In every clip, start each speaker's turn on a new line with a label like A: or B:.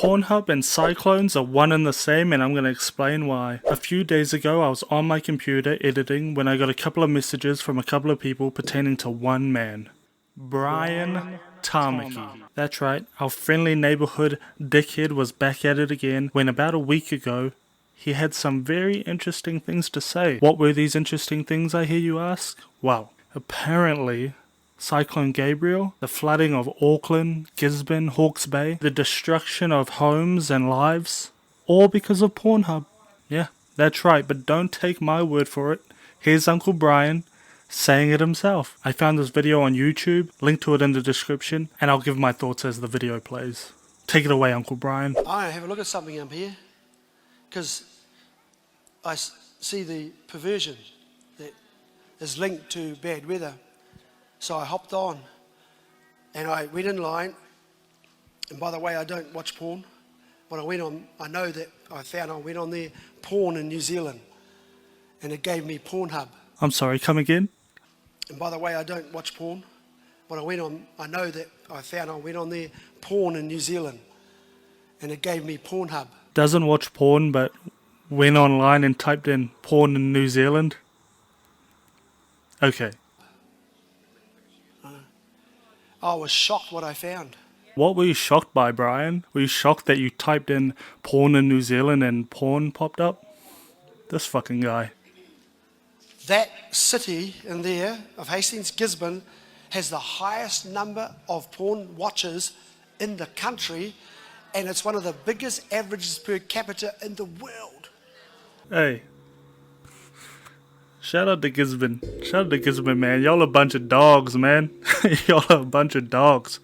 A: Pornhub and cyclones are one and the same, and I'm going to explain why. A few days ago I was on my computer editing when I got a couple of messages from a couple of people pertaining to one man. Brian Tamaki. That's right, our friendly neighborhood dickhead was back at it again when about a week ago he had some very interesting things to say. What were these interesting things, I hear you ask? Well, apparently Cyclone Gabriel, the flooding of Auckland, Gisborne, Hawke's Bay, the destruction of homes and lives, all because of Pornhub. Yeah, that's right, but don't take my word for it. Here's Uncle Brian saying it himself. I found this video on YouTube, link to it in the description, and I'll give my thoughts as the video plays. Take it away, Uncle Brian.
B: I have a look at something up here, because I see the perversion that is linked to bad weather. So I hopped on and I went in line, and by the way, I don't watch porn. When I went on, I know that I went on there, porn in New Zealand, and it gave me Pornhub.
A: I'm sorry, come again?
B: And by the way, I don't watch porn. When I went on, I know that I went on there, porn in New Zealand, and it gave me Pornhub.
A: Doesn't watch porn, but went online and typed in porn in New Zealand? Okay.
B: I was shocked what I found.
A: What were you shocked by, Brian? Were you shocked that you typed in porn in New Zealand and porn popped up? This fucking guy.
B: That city in there of Hastings, Gisborne, has the highest number of porn watchers in the country, and it's one of the biggest averages per capita in the world.
A: Hey. Shout out to Gisborne. Shout out to Gisborne, man. Y'all a bunch of dogs, man. Y'all are a bunch of dogs.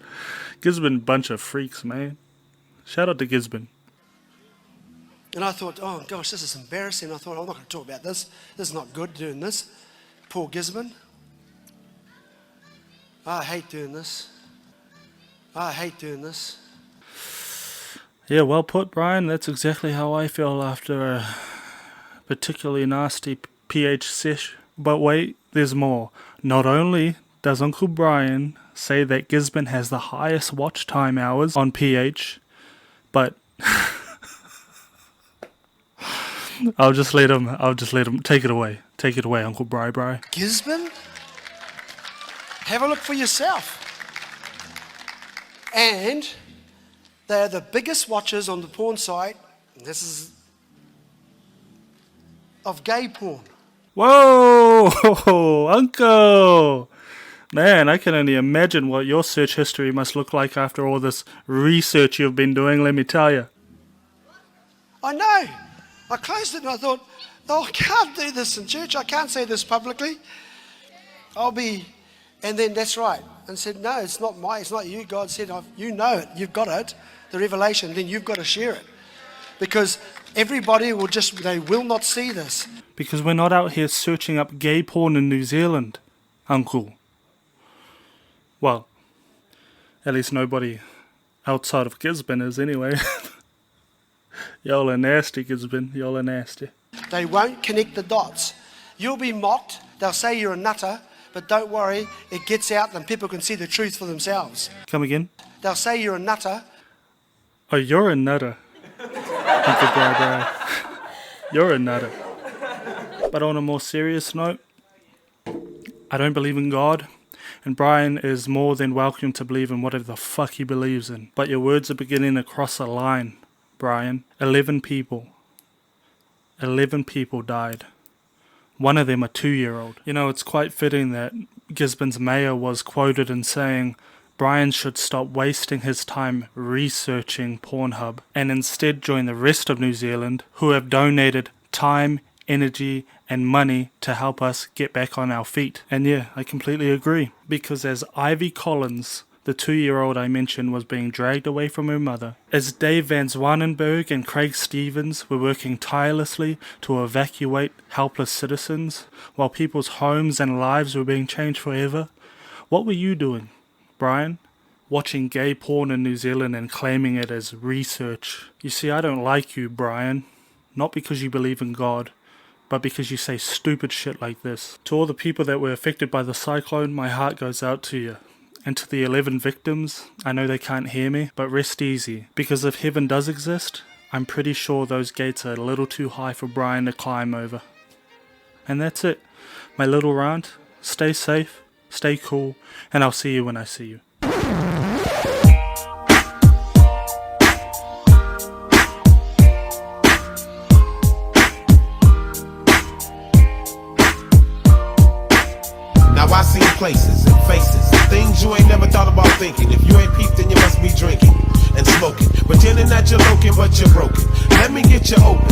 A: Gisborne, bunch of freaks, man. Shout out to Gisborne.
B: And I thought, oh gosh, this is embarrassing. I thought, I'm not going to talk about this. This is not good doing this. Poor Gisborne. I hate doing this. I hate doing this.
A: Yeah, well put, Brian. That's exactly how I feel after a particularly nasty PH sesh. But wait, there's more. Not only does Uncle Brian say that Gisborne has the highest watch time hours on PH, but I'll just let him take it away. Take it away, Uncle Bri.
B: Gisborne? Have a look for yourself. And they are the biggest watchers on the porn site. And this is of gay porn.
A: Whoa, Uncle! Man, I can only imagine what your search history must look like after all this research you've been doing, let me tell you.
B: I know. I closed it and I thought, no, I can't do this in church. I can't say this publicly. And then that's right. And said, no, it's not you. God said, you know it. You've got it, the revelation. Then you've got to share it. Because everybody they will not see this.
A: Because we're not out here searching up gay porn in New Zealand, Uncle. Well, at least nobody outside of Gisborne is anyway. Y'all are nasty, Gisborne. Y'all are nasty.
B: They won't connect the dots. You'll be mocked. They'll say you're a nutter. But don't worry, it gets out and people can see the truth for themselves.
A: Come again?
B: They'll say you're a nutter.
A: Oh, you're a nutter. Uncle Bri. You're a nutter. But on a more serious note, I don't believe in God, and Brian is more than welcome to believe in whatever the fuck he believes in. But your words are beginning to cross a line, Brian. 11 people died. One of them a 2-year-old. You know, it's quite fitting that Gisborne's mayor was quoted in saying Brian should stop wasting his time researching Pornhub and instead join the rest of New Zealand who have donated time, energy and money to help us get back on our feet. And yeah, I completely agree. Because as Ivy Collins, the 2-year-old I mentioned, was being dragged away from her mother, as Dave Van Zwanenberg and Craig Stevens were working tirelessly to evacuate helpless citizens while people's homes and lives were being changed forever, what were you doing, Brian? Watching gay porn in New Zealand and claiming it as research. You see, I don't like you, Brian. Not because you believe in God, but because you say stupid shit like this. To all the people that were affected by the cyclone, my heart goes out to you. And to the 11 victims, I know they can't hear me, but rest easy, because if heaven does exist, I'm pretty sure those gates are a little too high for Brian to climb over. And that's it. My little rant. Stay safe, stay cool, and I'll see you when I see you.
C: Now I see places and faces and things you ain't never thought about thinking. If you ain't peeped, then you must be drinking and smoking, pretending that you're looking, but you're broken. Let me get you open.